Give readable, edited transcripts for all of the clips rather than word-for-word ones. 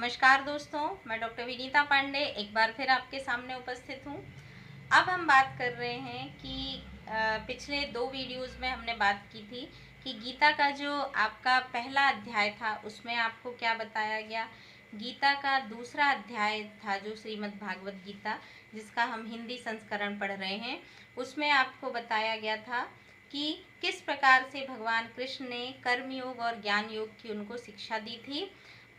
नमस्कार दोस्तों, मैं डॉक्टर विनीता पांडे एक बार फिर आपके सामने उपस्थित हूँ। अब हम बात कर रहे हैं कि पिछले 2 वीडियोज़ में हमने बात की थी कि गीता का जो आपका पहला अध्याय था उसमें आपको क्या बताया गया। गीता का दूसरा अध्याय था जो श्रीमद् भागवत गीता, जिसका हम हिंदी संस्करण पढ़ रहे हैं, उसमें आपको बताया गया था कि किस प्रकार से भगवान कृष्ण ने कर्मयोग और ज्ञान योग की उनको शिक्षा दी थी।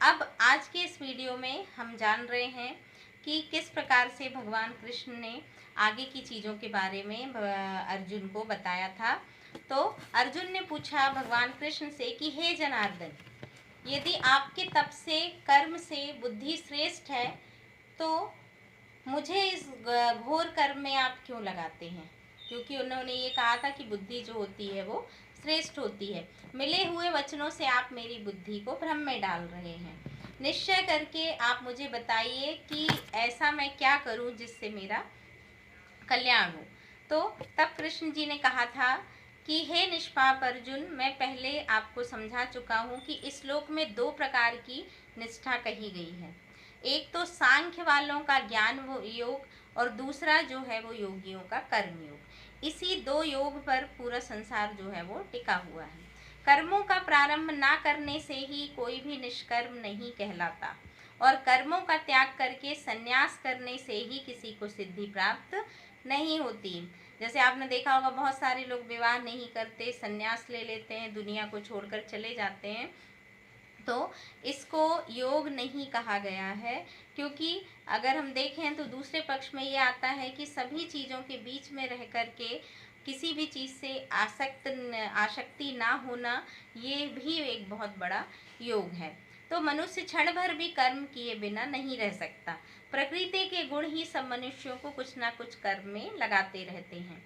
अब आज के इस वीडियो में हम जान रहे हैं कि किस प्रकार से भगवान कृष्ण ने आगे की चीज़ों के बारे में अर्जुन को बताया था। तो अर्जुन ने पूछा भगवान कृष्ण से कि हे जनार्दन, यदि आपके तप से कर्म से बुद्धि श्रेष्ठ है तो मुझे इस घोर कर्म में आप क्यों लगाते हैं। क्योंकि उन्होंने ये कहा था कि बुद्धि जो होती है वो श्रेष्ठ होती है। मिले हुए वचनों से आप मेरी बुद्धि को भ्रम में डाल रहे हैं। निश्चय करके आप मुझे बताइए कि ऐसा मैं क्या करूं जिससे मेरा कल्याण हो। तो तब कृष्ण जी ने कहा था कि हे निष्पाप अर्जुन, मैं पहले आपको समझा चुका हूँ कि इस श्लोक में 2 प्रकार की निष्ठा कही गई है। एक तो सांख्य वालों का ज्ञान वो योग, और दूसरा जो है वो योगियों का कर्म योग। इसी 2 योग पर पूरा संसार जो है वो टिका हुआ है। कर्मों का प्रारंभ ना करने से ही कोई भी निष्कर्म नहीं कहलाता, और कर्मों का त्याग करके संन्यास करने से ही किसी को सिद्धि प्राप्त नहीं होती। जैसे आपने देखा होगा, बहुत सारे लोग विवाह नहीं करते, संन्यास ले लेते हैं, दुनिया को छोड़कर चले जाते हैं। तो इसको योग नहीं कहा गया है, क्योंकि अगर हम देखें तो दूसरे पक्ष में ये आता है कि सभी चीज़ों के बीच में रह कर के किसी भी चीज़ से आसक्ति ना होना, ये भी एक बहुत बड़ा योग है। तो मनुष्य क्षण भर भी कर्म किए बिना नहीं रह सकता। प्रकृति के गुण ही सब मनुष्यों को कुछ ना कुछ कर्म में लगाते रहते हैं।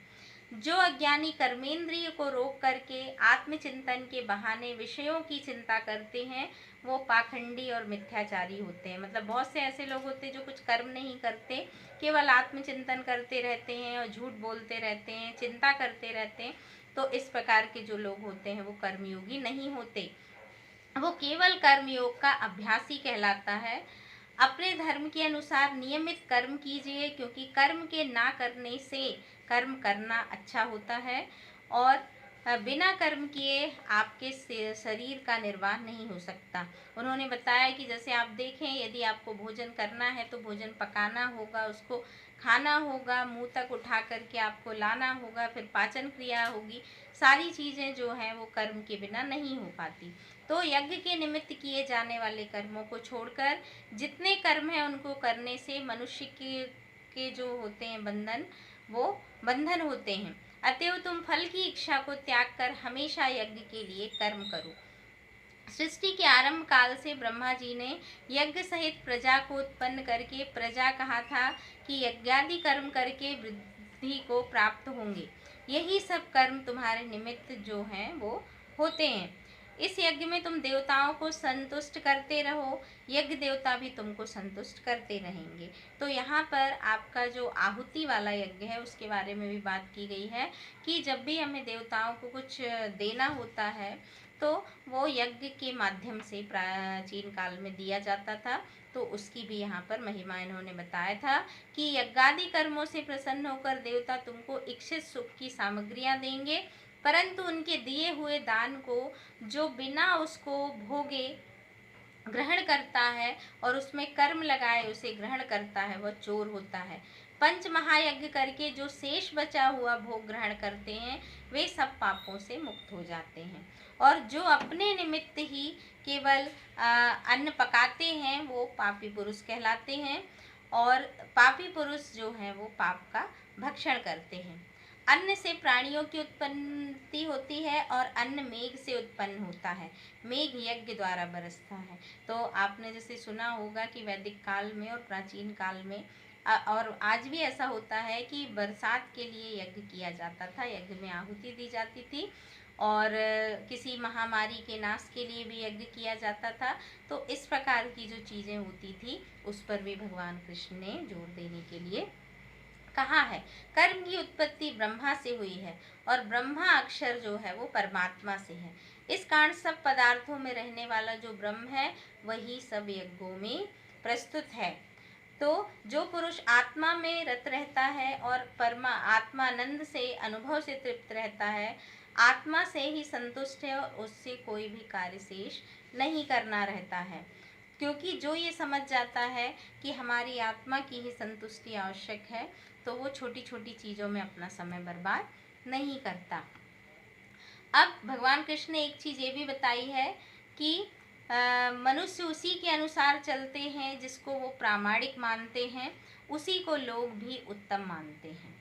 जो अज्ञानी कर्मेंद्रिय को रोक करके आत्मचिंतन के बहाने विषयों की चिंता करते हैं, वो पाखंडी और मिथ्याचारी होते हैं। मतलब बहुत से ऐसे लोग होते हैं जो कुछ कर्म नहीं करते, केवल आत्मचिंतन करते रहते हैं और झूठ बोलते रहते हैं, चिंता करते रहते हैं। तो इस प्रकार के जो लोग होते हैं वो कर्मयोगी नहीं होते, वो केवल कर्मयोग का अभ्यासी कहलाता है। अपने धर्म के अनुसार नियमित कर्म कीजिए, क्योंकि कर्म के ना करने से कर्म करना अच्छा होता है, और बिना कर्म किए आपके शरीर का निर्वाह नहीं हो सकता। उन्होंने बताया कि जैसे आप देखें, यदि आपको भोजन करना है तो भोजन पकाना होगा, उसको खाना होगा, मुंह तक उठा करके आपको लाना होगा, फिर पाचन क्रिया होगी। सारी चीज़ें जो हैं वो कर्म के बिना नहीं हो पाती। तो यज्ञ के निमित्त किए जाने वाले कर्मों को छोड़कर जितने कर्म हैं उनको करने से मनुष्य के जो होते हैं बंधन, वो बंधन होते हैं। अतएव तुम फल की इच्छा को त्याग कर हमेशा यज्ञ के लिए कर्म करो। सृष्टि के आरंभ काल से ब्रह्मा जी ने यज्ञ सहित प्रजा को उत्पन्न करके प्रजा कहा था कि यज्ञादि कर्म करके वृद्धि को प्राप्त होंगे। यही सब कर्म तुम्हारे निमित्त जो हैं वो होते हैं। इस यज्ञ में तुम देवताओं को संतुष्ट करते रहो, यज्ञ देवता भी तुमको संतुष्ट करते रहेंगे। तो यहाँ पर आपका जो आहुति वाला यज्ञ है उसके बारे में भी बात की गई है कि जब भी हमें देवताओं को कुछ देना होता है तो वो यज्ञ के माध्यम से प्राचीन काल में दिया जाता था। तो उसकी भी यहाँ पर महिमा इन्होंने बताया था कि यज्ञादि कर्मों से प्रसन्न होकर देवता तुमको इच्छित सुख की सामग्रियाँ देंगे, परंतु उनके दिए हुए दान को जो बिना उसको भोगे ग्रहण करता है और उसमें कर्म लगाए उसे ग्रहण करता है, वह चोर होता है। पंच महायज्ञ करके जो शेष बचा हुआ भोग ग्रहण करते हैं वे सब पापों से मुक्त हो जाते हैं, और जो अपने निमित्त ही केवल अन्न पकाते हैं वो पापी पुरुष कहलाते हैं, और पापी पुरुष जो हैं वो पाप का भक्षण करते हैं। अन्न से प्राणियों की उत्पत्ति होती है और अन्न मेघ से उत्पन्न होता है, मेघ यज्ञ द्वारा बरसता है। तो आपने जैसे सुना होगा कि वैदिक काल में और प्राचीन काल में और आज भी ऐसा होता है कि बरसात के लिए यज्ञ किया जाता था, यज्ञ में आहुति दी जाती थी, और किसी महामारी के नाश के लिए भी यज्ञ किया जाता था। तो इस प्रकार की जो चीज़ें होती थी उस पर भी भगवान कृष्ण ने जोर देने के लिए कहा है। कर्म की उत्पत्ति ब्रह्मा से हुई है और ब्रह्मा अक्षर जो है वो परमात्मा से है। इस कारण सब पदार्थों में रहने वाला जो ब्रह्म है वही सब यज्ञों में प्रस्तुत है। तो जो पुरुष आत्मा में रत रहता है और आत्मानंद से अनुभव से तृप्त रहता है, आत्मा से ही संतुष्ट है और उससे कोई भी कार्य शेष नहीं करना रहता है। क्योंकि जो ये समझ जाता है कि हमारी आत्मा की ही संतुष्टि आवश्यक है, तो वो छोटी छोटी चीज़ों में अपना समय बर्बाद नहीं करता। अब भगवान कृष्ण ने एक चीज़ ये भी बताई है कि मनुष्य उसी के अनुसार चलते हैं जिसको वो प्रामाणिक मानते हैं, उसी को लोग भी उत्तम मानते हैं।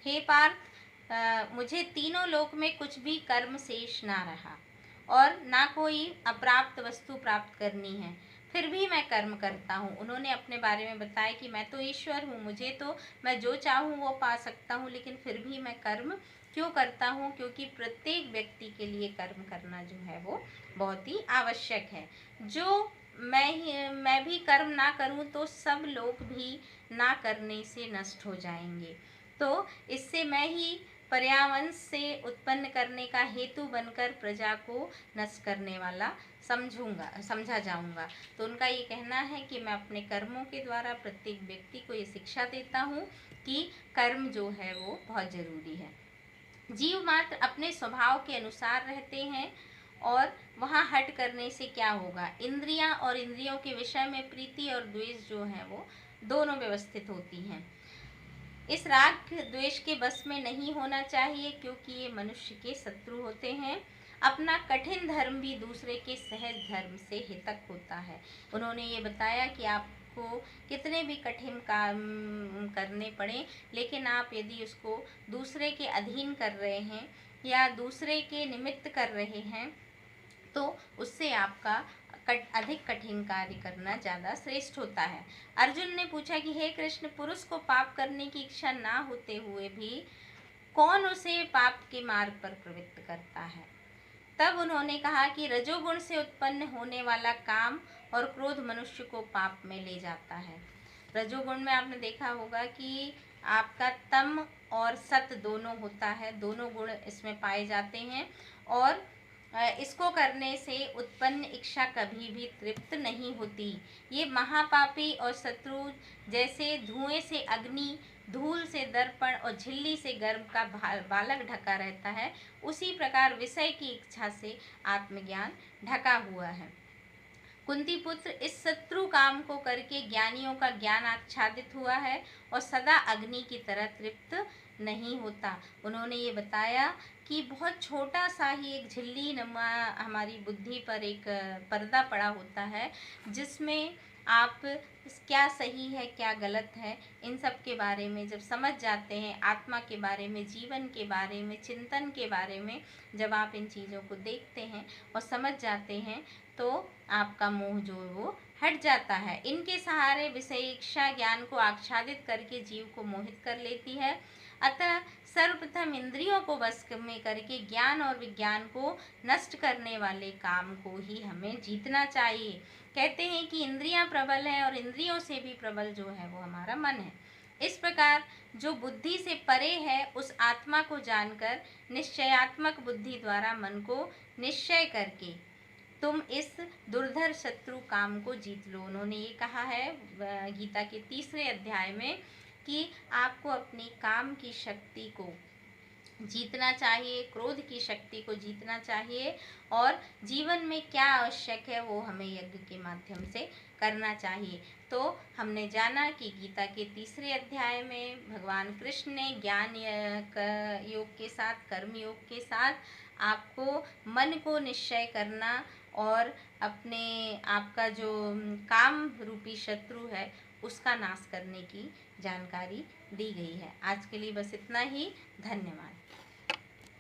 हे पार्थ, मुझे तीनों लोक में कुछ भी कर्म शेष ना रहा और ना कोई अप्राप्त वस्तु प्राप्त करनी है, फिर भी मैं कर्म करता हूँ। उन्होंने अपने बारे में बताया कि मैं तो ईश्वर हूँ, मुझे तो मैं जो चाहूँ वो पा सकता हूँ, लेकिन फिर भी मैं कर्म क्यों करता हूँ? क्योंकि प्रत्येक व्यक्ति के लिए कर्म करना जो है वो बहुत ही आवश्यक है। जो मैं भी कर्म ना करूँ तो सब लोग भी ना करने से नष्ट हो जाएंगे। तो इससे मैं ही पर्यावंश से उत्पन्न करने का हेतु बनकर प्रजा को नष्ट करने वाला समझा जाऊंगा। तो उनका ये कहना है कि मैं अपने कर्मों के द्वारा प्रत्येक व्यक्ति को ये शिक्षा देता हूँ कि कर्म जो है वो बहुत ज़रूरी है। जीव मात्र अपने स्वभाव के अनुसार रहते हैं और वहाँ हट करने से क्या होगा? इंद्रियां और इंद्रियों के विषय में प्रीति और द्वेष जो है वो दोनों व्यवस्थित होती हैं। इस राग द्वेष के बस में नहीं होना चाहिए, क्योंकि ये मनुष्य के शत्रु होते हैं। अपना कठिन धर्म भी दूसरे के सहज धर्म से हितक होता है। उन्होंने ये बताया कि आपको कितने भी कठिन काम करने पड़े, लेकिन आप यदि उसको दूसरे के अधीन कर रहे हैं या दूसरे के निमित्त कर रहे हैं, तो उससे आपका अधिक कठिन कार्य करना ज़्यादा श्रेष्ठ होता है। अर्जुन ने पूछा कि हे कृष्ण, पुरुष को पाप करने की इच्छा ना होते हुए भी कौन उसे पाप के मार्ग पर प्रवृत्त करता है? तब उन्होंने कहा कि रजोगुण से उत्पन्न होने वाला काम और क्रोध मनुष्य को पाप में ले जाता है। रजोगुण में आपने देखा होगा कि आपका तम और सत दोनों होता है, दोनों गुण इसमें पाए जाते हैं और इसको करने से उत्पन्न इच्छा कभी भी तृप्त नहीं होती। ये महापापी और शत्रु जैसे धुएं से अग्नि, धूल से दर्पण और झिल्ली से गर्भ का बालक ढका रहता है, उसी प्रकार विषय की इच्छा से आत्मज्ञान ढका हुआ है। कुंती पुत्र, इस शत्रु काम को करके ज्ञानियों का ज्ञान आच्छादित हुआ है और सदा अग्नि की तरह तृप्त नहीं होता। उन्होंने ये बताया कि बहुत छोटा सा ही एक झिल्ली नमा हमारी बुद्धि पर एक पर्दा पड़ा होता है, जिसमें आप क्या सही है क्या गलत है इन सब के बारे में जब समझ जाते हैं, आत्मा के बारे में, जीवन के बारे में, चिंतन के बारे में जब आप इन चीज़ों को देखते हैं और समझ जाते हैं, तो आपका मोह जो है वो हट जाता है। इनके सहारे विषय इच्छा ज्ञान को आच्छादित करके जीव को मोहित कर लेती है। अतः सर्वप्रथम इंद्रियों को वश में करके ज्ञान और विज्ञान को नष्ट करने वाले काम को ही हमें जीतना चाहिए। कहते हैं कि इंद्रियां प्रबल हैं और इंद्रियों से भी प्रबल जो है वो हमारा मन है। इस प्रकार जो बुद्धि से परे है उस आत्मा को जानकर निश्चयात्मक बुद्धि द्वारा मन को निश्चय करके तुम इस दुर्धर शत्रु काम को जीत लो। उन्होंने ये कहा है गीता के 3रे अध्याय में कि आपको अपनी काम की शक्ति को जीतना चाहिए, क्रोध की शक्ति को जीतना चाहिए और जीवन में क्या आवश्यक है वो हमें यज्ञ के माध्यम से करना चाहिए। तो हमने जाना कि गीता के 3रे अध्याय में भगवान कृष्ण ने ज्ञान योग के साथ, कर्म योग के साथ आपको मन को निश्चय करना और अपने आपका जो काम रूपी शत्रु है उसका नाश करने की जानकारी दी गई है। आज के लिए बस इतना ही। धन्यवाद।